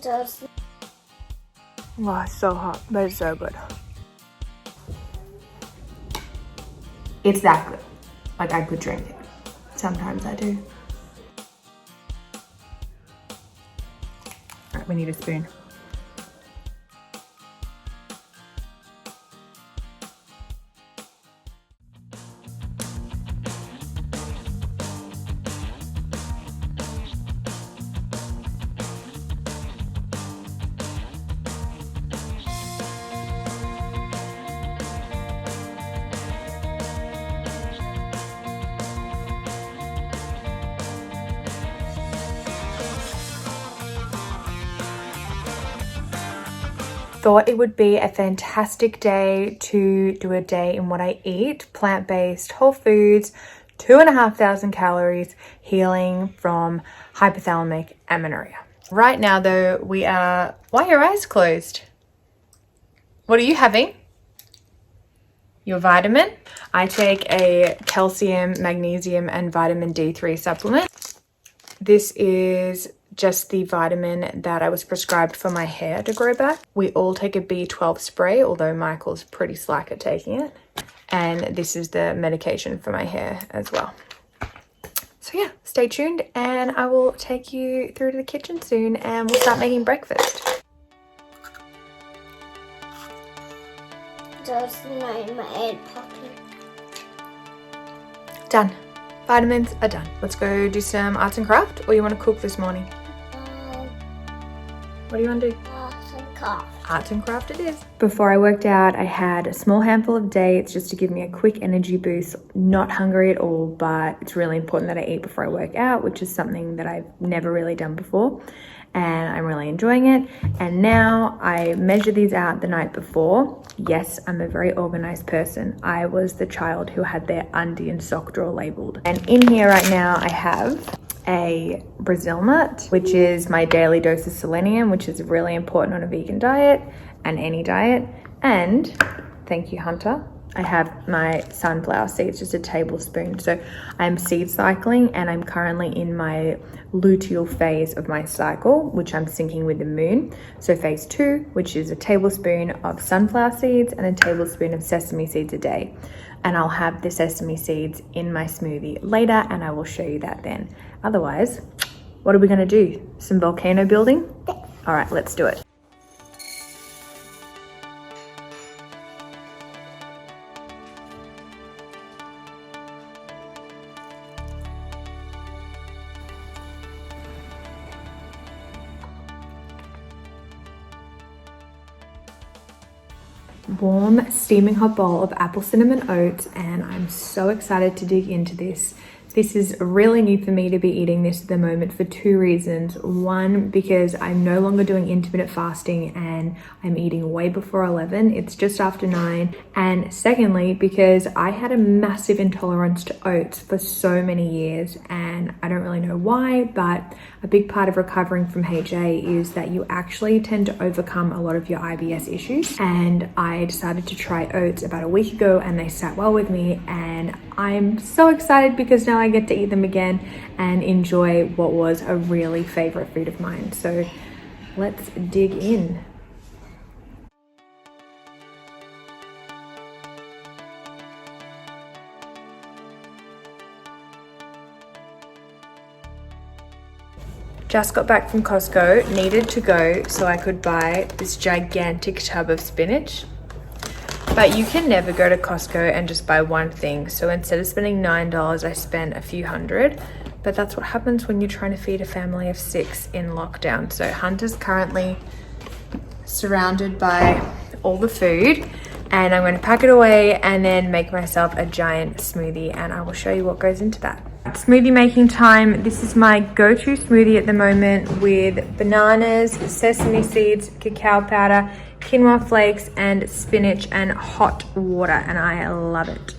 Jasmin. Wow, it's so hot, but it's so good. It's that good. Like, I could drink it. Sometimes I do. Alright, we need a spoon. Thought it would be a fantastic day to do a day in what I eat, plant-based, whole foods, 2,500 calories, healing from hypothalamic amenorrhea. Right now though, we are, why are your eyes closed? What are you having? Your vitamin? I take a calcium, magnesium and vitamin D3 supplement. This is just the vitamin that I was prescribed for my hair to grow back. We all take a B12 spray, although Michael's pretty slack at taking it. And this is the medication for my hair as well. So yeah, stay tuned and I will take you through to the kitchen soon and we'll start making breakfast. Just in my egg pocket. Done. Vitamins are done. Let's go do some arts and craft, or you want to cook this morning? What do you want to do? Arts and craft. Arts and craft it is. Before I worked out, I had a small handful of dates just to give me a quick energy boost. Not hungry at all, but it's really important that I eat before I work out, which is something that I've never really done before. And I'm really enjoying it. And now I measure these out the night before. Yes, I'm a very organized person. I was the child who had their undie and sock drawer labeled. And in here right now, I have a Brazil nut, which is my daily dose of selenium, which is really important on a vegan diet and any diet. And thank you, Hunter. I have my sunflower seeds, just a tablespoon. So I'm seed cycling and I'm currently in my luteal phase of my cycle, which I'm syncing with the moon. So phase 2, which is a tablespoon of sunflower seeds and a tablespoon of sesame seeds a day. And I'll have the sesame seeds in my smoothie later and I will show you that then. Otherwise, what are we gonna do? Some volcano building? All right, let's do it. Warm steaming hot bowl of apple cinnamon oats, and I'm so excited to dig into this. This is really new for me to be eating this at the moment for 2 reasons. One, because I'm no longer doing intermittent fasting and I'm eating way before 11. It's just after 9. And secondly, because I had a massive intolerance to oats for so many years and I don't really know why, but a big part of recovering from HA is that you actually tend to overcome a lot of your IBS issues. And I decided to try oats about a week ago and they sat well with me, and I'm so excited because now I get to eat them again and enjoy what was a really favorite food of mine. So let's dig in. Just got back from Costco, needed to go so I could buy this gigantic tub of spinach. But you can never go to Costco and just buy one thing. So instead of spending $9, I spent a few hundred. But that's what happens when you're trying to feed a family of 6 in lockdown. So Hunter's currently surrounded by all the food. And I'm going to pack it away and then make myself a giant smoothie. And I will show you what goes into that. Smoothie making time. This is my go-to smoothie at the moment with bananas, sesame seeds, cacao powder, quinoa flakes, and spinach and hot water, and I love it.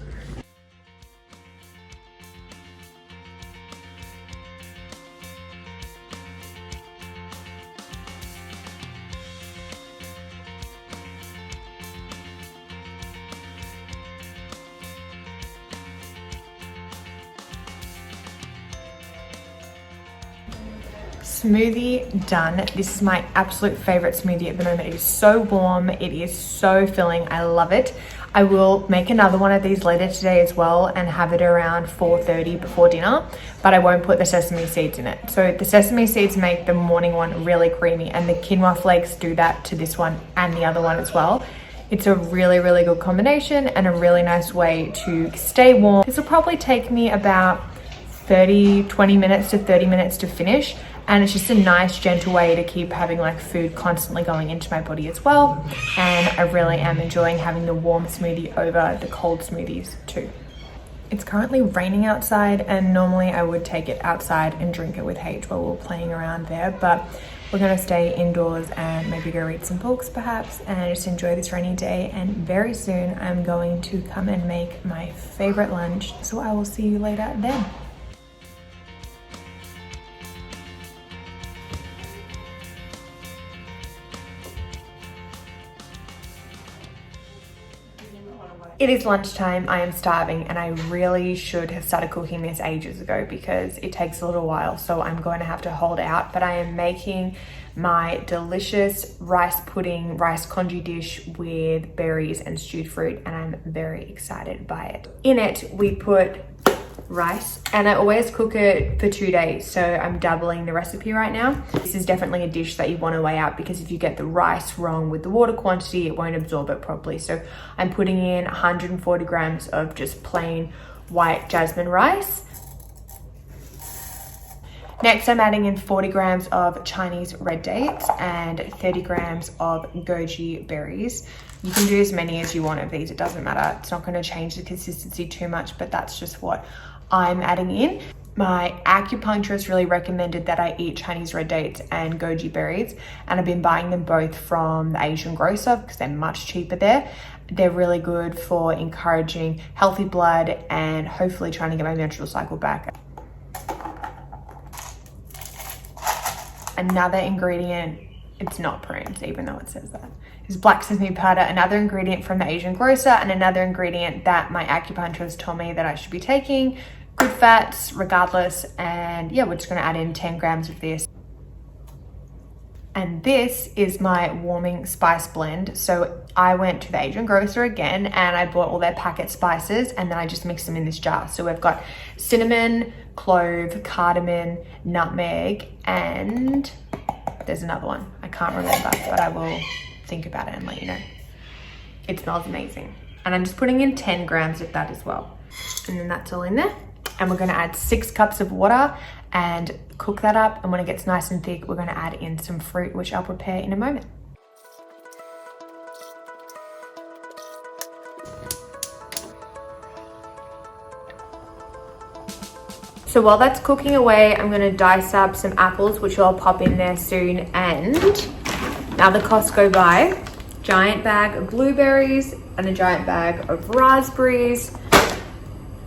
smoothie done. This is my absolute favorite smoothie at the moment. It is so warm, it is so filling, I love it. I will make another one of these later today as well and have it around 4:30 before dinner, but I won't put the sesame seeds in it. So the sesame seeds make the morning one really creamy, and the quinoa flakes do that to this one and the other one as well. It's a really, really good combination and a really nice way to stay warm. This will probably take me about 20 minutes to 30 minutes to finish, and it's just a nice gentle way to keep having like food constantly going into my body as well. And I really am enjoying having the warm smoothie over the cold smoothies too. It's currently raining outside, and normally I would take it outside and drink it with H while we're playing around there, but we're gonna stay indoors and maybe go read some books perhaps and just enjoy this rainy day. And very soon I'm going to come and make my favorite lunch, so I will see you later then. It is lunchtime, I am starving, and I really should have started cooking this ages ago because it takes a little while, so I'm going to have to hold out. But I am making my delicious rice pudding, rice congee dish with berries and stewed fruit, and I'm very excited by it. In it, we put rice, and I always cook it for 2 days, so I'm doubling the recipe right now. This is definitely a dish that you want to weigh out, because if you get the rice wrong with the water quantity, it won't absorb it properly. So I'm putting in 140 grams of just plain white jasmine rice. Next, I'm adding in 40 grams of Chinese red dates and 30 grams of goji berries. You can do as many as you want of these, it doesn't matter. It's not going to change the consistency too much, but that's just what I'm adding in. My acupuncturist really recommended that I eat Chinese red dates and goji berries, and I've been buying them both from the Asian grocer because they're much cheaper there. They're really good for encouraging healthy blood and hopefully trying to get my menstrual cycle back. Another ingredient, it's not prunes even though it says that, is black sesame powder, another ingredient from the Asian grocer, and another ingredient that my acupuncturist told me that I should be taking. Good fats regardless, and yeah, we're just going to add in 10 grams of this. And this is my warming spice blend. So I went to the Asian grocer again and I bought all their packet spices, and then I just mixed them in this jar. So we've got cinnamon, clove, cardamom, nutmeg, and there's another one. I can't remember, but I will think about it and let you know. It smells amazing. And I'm just putting in 10 grams of that as well. And then that's all in there. And we're gonna add 6 cups of water and cook that up. And when it gets nice and thick, we're gonna add in some fruit, which I'll prepare in a moment. So while that's cooking away, I'm gonna dice up some apples, which I'll pop in there soon. And now the Costco buy, giant bag of blueberries and a giant bag of raspberries.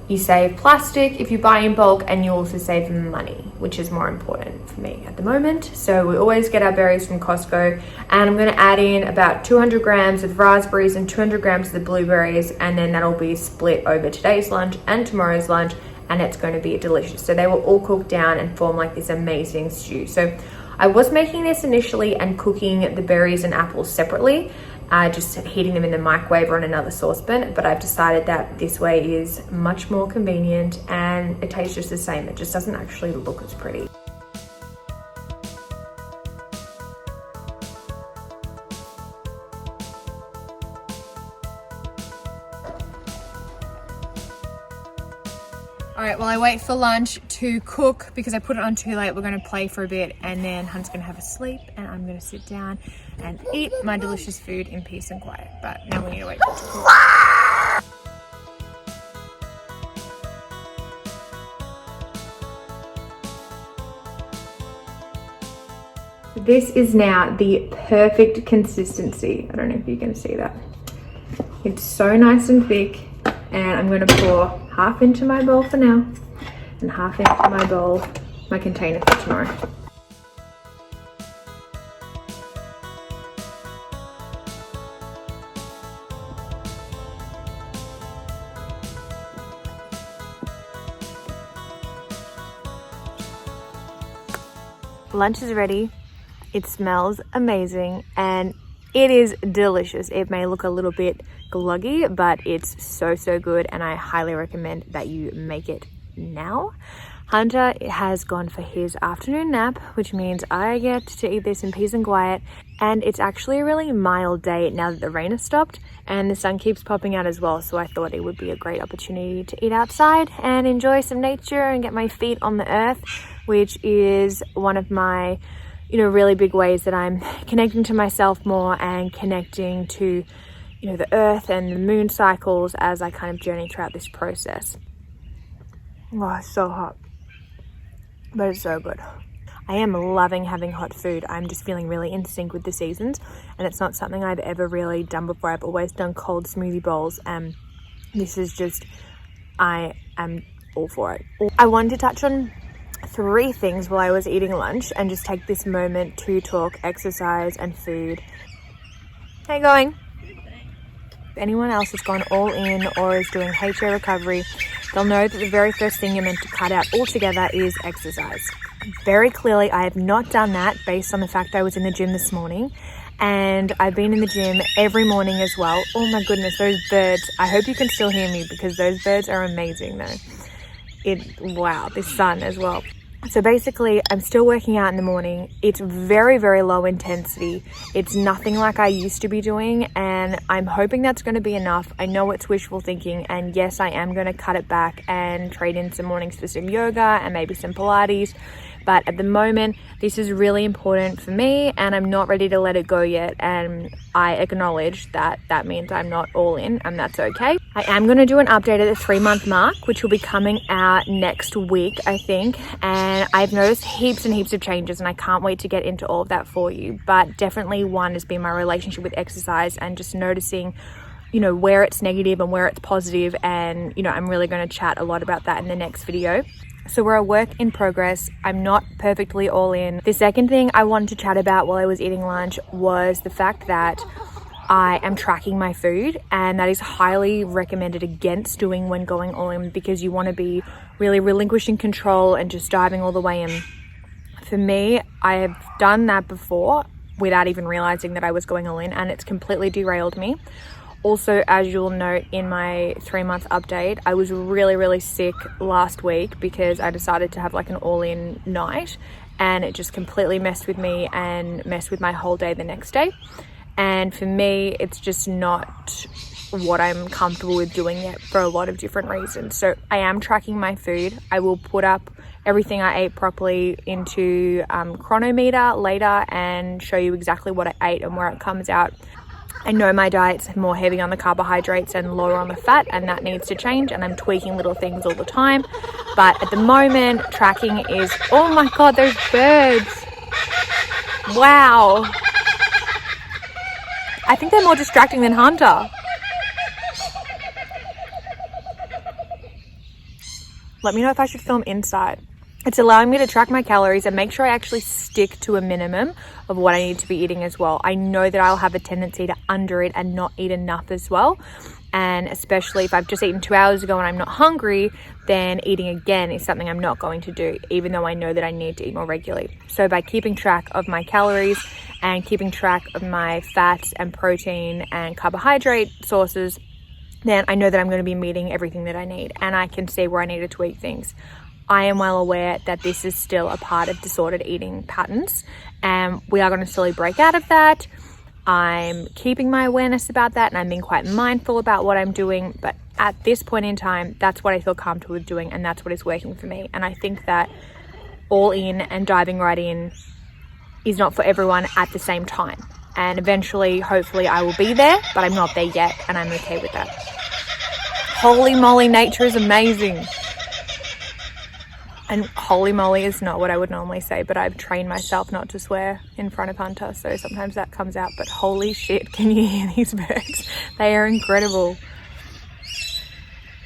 You save plastic if you buy in bulk, and you also save money, which is more important for me at the moment. So we always get our berries from Costco, and I'm gonna add in about 200 grams of raspberries and 200 grams of the blueberries, and then that'll be split over today's lunch and tomorrow's lunch, and it's going to be delicious. So they will all cook down and form like this amazing stew. So I was making this initially and cooking the berries and apples separately, just heating them in the microwave or on another saucepan, but I've decided that this way is much more convenient and it tastes just the same. It just doesn't actually look as pretty. All right, while I wait for lunch to cook, because I put it on too late, we're gonna play for a bit, and then Hunt's gonna have a sleep, and I'm gonna sit down and eat my delicious food in peace and quiet. But now we need to wait for it to cook. This is now the perfect consistency. I don't know if you can see that. It's so nice and thick, and I'm gonna pour half into my bowl for now and half into my bowl, my container for tomorrow. Lunch is ready. It smells amazing and it is delicious. It may look a little bit gluggy, but it's so good, and I highly recommend that you make it now. Hunter has gone for his afternoon nap, which means I get to eat this in peace and quiet. And it's actually a really mild day now that the rain has stopped and the sun keeps popping out as well. So I thought it would be a great opportunity to eat outside and enjoy some nature and get my feet on the earth, which is one of my, really big ways that I'm connecting to myself more and connecting to, the earth and the moon cycles as I kind of journey throughout this process. Oh, it's so hot. But it's so good. I am loving having hot food. I'm just feeling really in sync with the seasons, and it's not something I've ever really done before. I've always done cold smoothie bowls, and this is just, I am all for it. I wanted to touch on 3 things while I was eating lunch and just take this moment to talk exercise and food. How you going? If anyone else has gone all in or is doing HA recovery, they'll know that the very first thing you're meant to cut out altogether is exercise. Very clearly, I have not done that based on the fact I was in the gym this morning, and I've been in the gym every morning as well. Oh my goodness, those birds. I hope you can still hear me because those birds are amazing though. Wow, this sun as well. So basically, I'm still working out in the morning. It's very low intensity. It's nothing like I used to be doing, and I'm hoping that's going to be enough. I know it's wishful thinking, and yes, I am going to cut it back and trade in some mornings for some yoga and maybe some Pilates. But at the moment, this is really important for me, and I'm not ready to let it go yet. And I acknowledge that that means I'm not all in, and that's okay. I am going to do an update at the 3-month mark, which will be coming out next week, I think. And I've noticed heaps and heaps of changes, and I can't wait to get into all of that for you. But definitely one has been my relationship with exercise and just noticing, where it's negative and where it's positive. And, I'm really going to chat a lot about that in the next video. So we're a work in progress. I'm not perfectly all in. The second thing I wanted to chat about while I was eating lunch was the fact that I am tracking my food, and that is highly recommended against doing when going all in, because you want to be really relinquishing control and just diving all the way in. For me, I have done that before without even realizing that I was going all in, and it's completely derailed me. Also, as you'll note in my 3-month update, I was really sick last week because I decided to have like an all-in night, and it just completely messed with me and messed with my whole day the next day. And for me, it's just not what I'm comfortable with doing yet for a lot of different reasons. So I am tracking my food. I will put up everything I ate properly into chronometer later and show you exactly what I ate and where it comes out. I know my diet's more heavy on the carbohydrates and lower on the fat, and that needs to change, and I'm tweaking little things all the time. But at the moment, tracking is, oh my God, those birds. Wow. I think they're more distracting than Hunter. Let me know if I should film inside. It's allowing me to track my calories and make sure I actually stick to a minimum of what I need to be eating as well. I know that I'll have a tendency to under it and not eat enough as well. And especially if I've just eaten 2 hours ago and I'm not hungry, then eating again is something I'm not going to do, even though I know that I need to eat more regularly. So by keeping track of my calories and keeping track of my fats and protein and carbohydrate sources, then I know that I'm going to be meeting everything that I need, and I can see where I need to tweak things. I am well aware that this is still a part of disordered eating patterns, and we are going to slowly break out of that. I'm keeping my awareness about that, and I'm being quite mindful about what I'm doing. But at this point in time, that's what I feel comfortable with doing, and that's what is working for me. And I think that all in and diving right in is not for everyone at the same time. And eventually, hopefully, I will be there, but I'm not there yet, and I'm okay with that. Holy moly, nature is amazing. And holy moly is not what I would normally say, but I've trained myself not to swear in front of Hunter, so sometimes that comes out. But holy shit, can you hear these birds? They are incredible.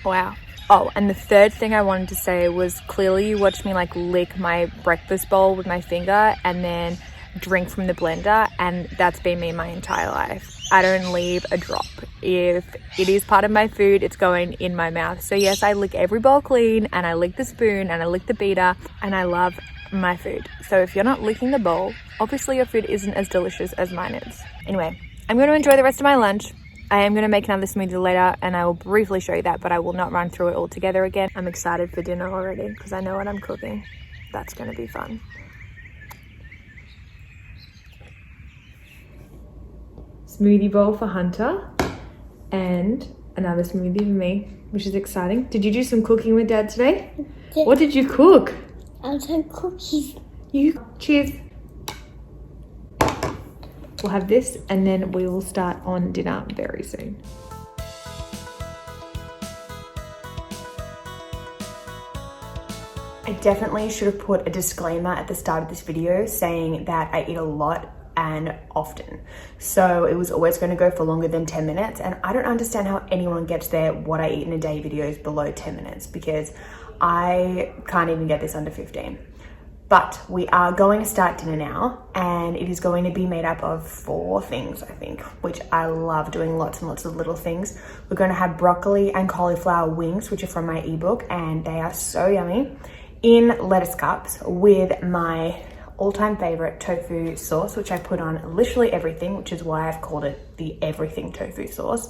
Wow. Oh, and the third thing I wanted to say was, clearly you watched me like lick my breakfast bowl with my finger and then drink from the blender, and that's been me my entire life. I don't leave a drop. If it is part of my food, it's going in my mouth. So yes, I lick every bowl clean, and I lick the spoon, and I lick the beater, and I love my food. So if you're not licking the bowl, obviously your food isn't as delicious as mine is. Anyway, I'm going to enjoy the rest of my lunch. I am going to make another smoothie later and I will briefly show you that, but I will not run through it all together again. I'm excited for dinner already because I know what I'm cooking. That's going to be fun. Smoothie bowl for Hunter and another smoothie for me, which is exciting. Did you do some cooking with Dad today? Yeah. What did you cook? I had cookies. Cheers. We'll have this and then we will start on dinner very soon. I definitely should have put a disclaimer at the start of this video saying that I eat a lot and often. So it was always going to go for longer than 10 minutes. And I don't understand how anyone gets their what I eat in a day videos below 10 minutes because I can't even get this under 15. But we are going to start dinner now and it is going to be made up of 4 things, I think, which I love doing lots and lots of little things. We're going to have broccoli and cauliflower wings, which are from my ebook, and they are so yummy, in lettuce cups with my all-time favorite tofu sauce, which I put on literally everything, which is why I've called it the everything tofu sauce,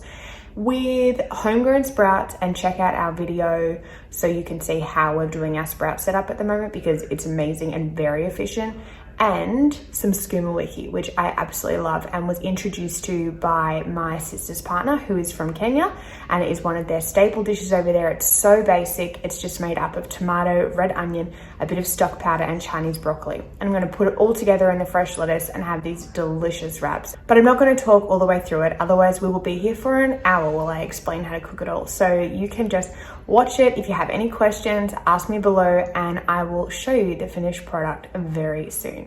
with homegrown sprouts. And check out our video so you can see how we're doing our sprout setup at the moment because it's amazing and very efficient, and some sukuma, which I absolutely love and was introduced to by my sister's partner who is from Kenya, and it is one of their staple dishes over there. It's so basic. It's just made up of tomato, red onion, a bit of stock powder and Chinese broccoli. And I'm going to put it all together in the fresh lettuce and have these delicious wraps. But I'm not going to talk all the way through it, otherwise we will be here for an hour while I explain how to cook it all. So you can just watch it. If you have any questions, ask me below and I will show you the finished product very soon.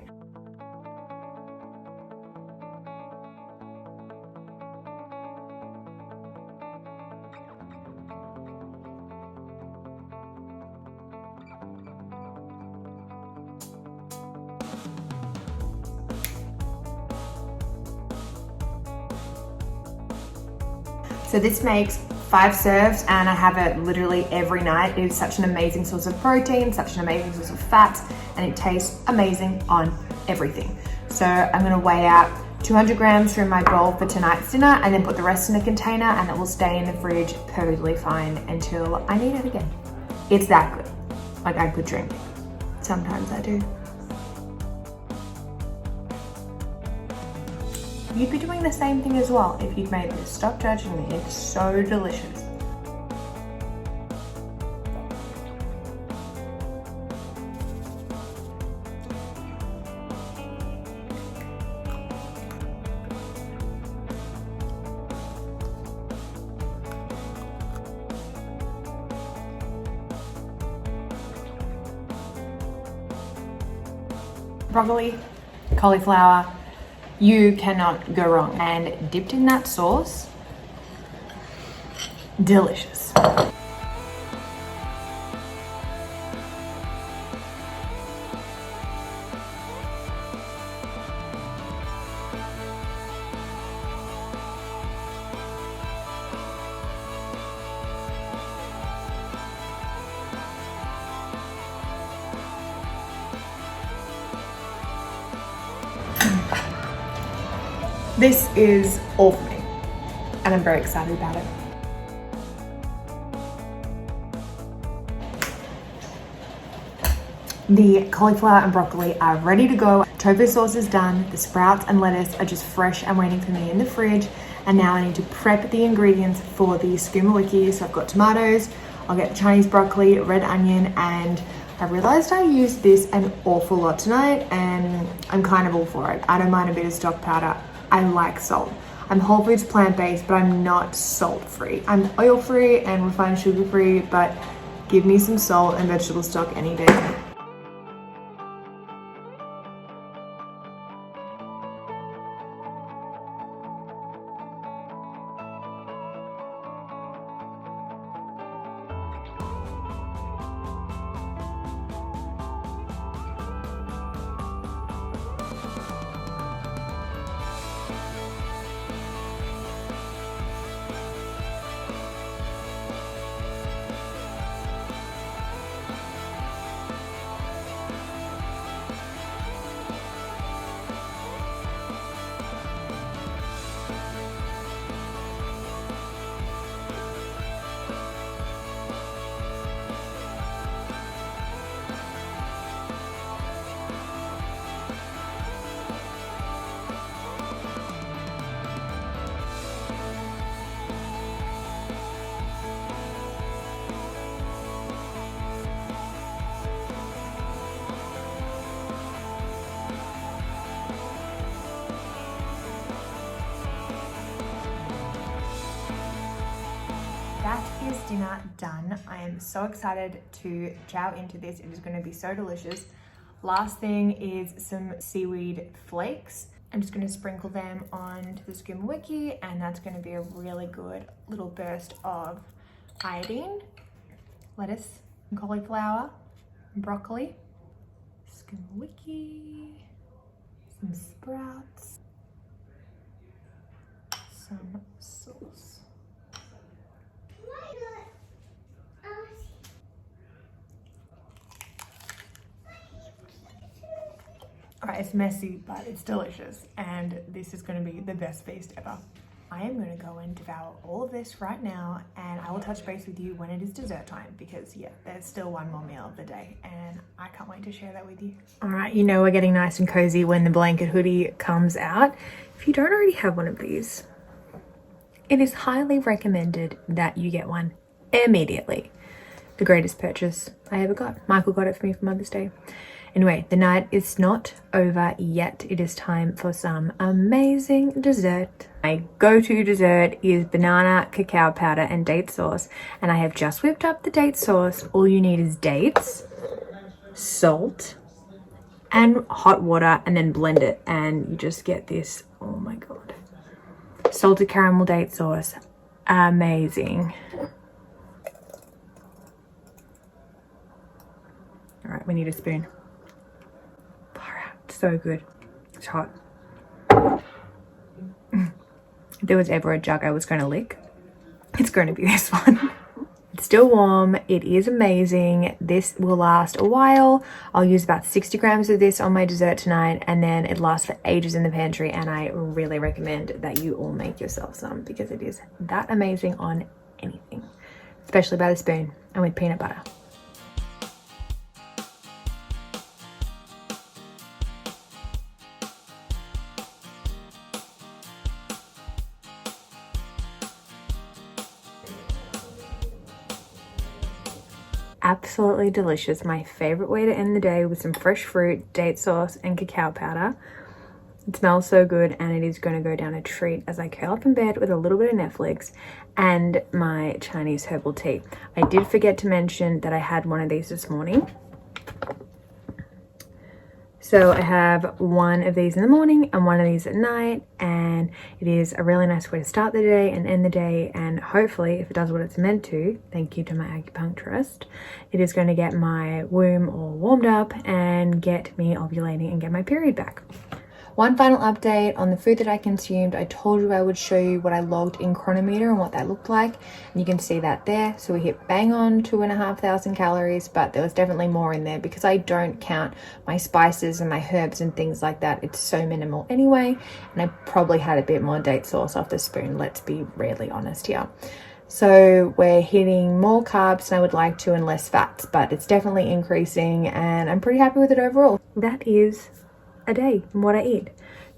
So this makes 5 serves and I have it literally every night. It is such an amazing source of protein, such an amazing source of fats, and it tastes amazing on everything. So I'm gonna weigh out 200 grams from my bowl for tonight's dinner and then put the rest in a container and it will stay in the fridge perfectly fine until I need it again. It's that good. Like I could drink. Sometimes I do. You'd be doing the same thing as well if you'd made this. Stop judging me, it's so delicious. Broccoli, cauliflower, you cannot go wrong. And dipped in that sauce, delicious. This is all for me, and I'm very excited about it. The cauliflower and broccoli are ready to go. Tofu sauce is done. The sprouts and lettuce are just fresh and waiting for me in the fridge. And now I need to prep the ingredients for the sukuma. So I've got tomatoes, I'll get Chinese broccoli, red onion, and I realized I used this an awful lot tonight and I'm kind of all for it. I don't mind a bit of stock powder. I like salt. I'm whole foods plant-based, but I'm not salt-free. I'm oil-free and refined sugar-free, but give me some salt and vegetable stock any day. is dinner done. I am so excited to chow into this. It is going to be so delicious. Last thing is some seaweed flakes. I'm just going to sprinkle them onto the skuma wiki, and that's going to be a really good little burst of iodine, lettuce, cauliflower, broccoli, skuma wiki, some sprouts, some sauce. Alright, it's messy, but it's delicious, and this is going to be the best feast ever. I am going to go and devour all of this right now, and I will touch base with you when it is dessert time, because yeah, there's still one more meal of the day, and I can't wait to share that with you. Alright, you know we're getting nice and cozy when the blanket hoodie comes out. If you don't already have one of these, it is highly recommended that you get one immediately. The greatest purchase I ever got. Michael got it for me for Mother's Day. Anyway, the night is not over yet. It is time for some amazing dessert. My go-to dessert is banana, cacao powder, and date sauce. And I have just whipped up the date sauce. All you need is dates, salt, and hot water, and then blend it. And you just get this, oh my God, salted caramel date sauce. Amazing. All right, we need a spoon. So good. It's hot. If there was ever a jug I was going to lick, it's going to be this one. It's still warm. It is amazing. This will last a while. I'll use about 60 grams of this on my dessert tonight, and then it lasts for ages in the pantry, and I really recommend that you all make yourself some, because it is that amazing on anything, especially by the spoon and with peanut butter. Absolutely delicious. My favorite way to end the day with some fresh fruit, date sauce, and cacao powder. It smells so good, and it is going to go down a treat as I curl up in bed with a little bit of Netflix and my Chinese herbal tea. I did forget to mention that I had one of these this morning. So I have one of these in the morning and one of these at night, and it is a really nice way to start the day and end the day, and hopefully, if it does what it's meant to, thank you to my acupuncturist, it is going to get my womb all warmed up and get me ovulating and get my period back. One final update on the food that I consumed. I told you I would show you what I logged in Chronometer and what that looked like. And you can see that there. So we hit bang on 2,500 calories, but there was definitely more in there because I don't count my spices and my herbs and things like that. It's so minimal anyway. And I probably had a bit more date sauce off the spoon. Let's be really honest here. So we're hitting more carbs than I would like to and less fats, but it's definitely increasing and I'm pretty happy with it overall. That is a day from what I eat.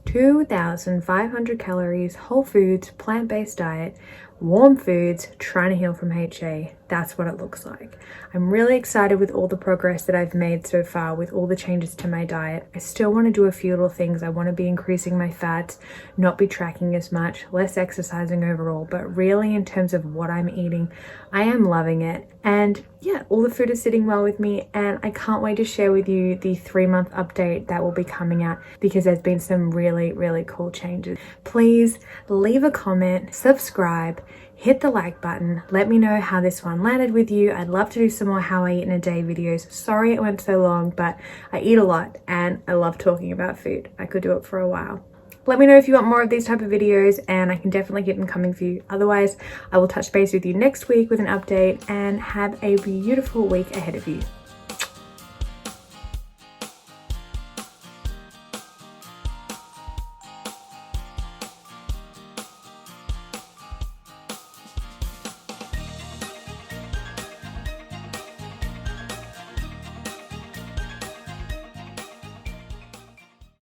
2,500 calories, whole foods, plant-based diet, warm foods, trying to heal from HA. That's what it looks like. I'm really excited with all the progress that I've made so far with all the changes to my diet. I still want to do a few little things. I want to be increasing my fats, not be tracking as much, less exercising overall, but really in terms of what I'm eating, I am loving it. And yeah, all the food is sitting well with me, and I can't wait to share with you the 3-month update that will be coming out because there's been some really, really cool changes. Please leave a comment, subscribe, hit the like button. Let me know how this one landed with you. I'd love to do some more how I eat in a day videos. Sorry it went so long, but I eat a lot and I love talking about food. I could do it for a while. Let me know if you want more of these type of videos and I can definitely keep them coming for you. Otherwise, I will touch base with you next week with an update, and have a beautiful week ahead of you.